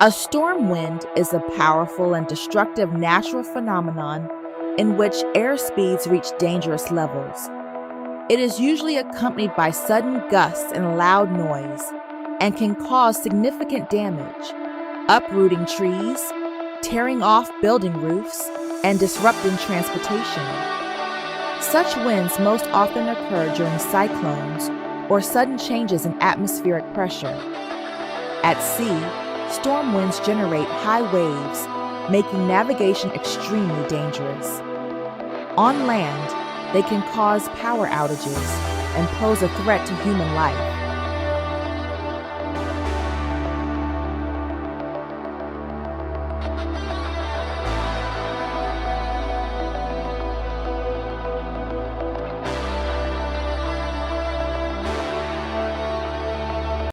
A storm wind is a powerful and destructive natural phenomenon in which air speeds reach dangerous levels. It is usually accompanied by sudden gusts and loud noise and can cause significant damage, uprooting trees, tearing off building roofs, and disrupting transportation. Such winds most often occur during cyclones or sudden changes in atmospheric pressure. At sea, storm winds generate high waves, making navigation extremely dangerous. On land, they can cause power outages and pose a threat to human life.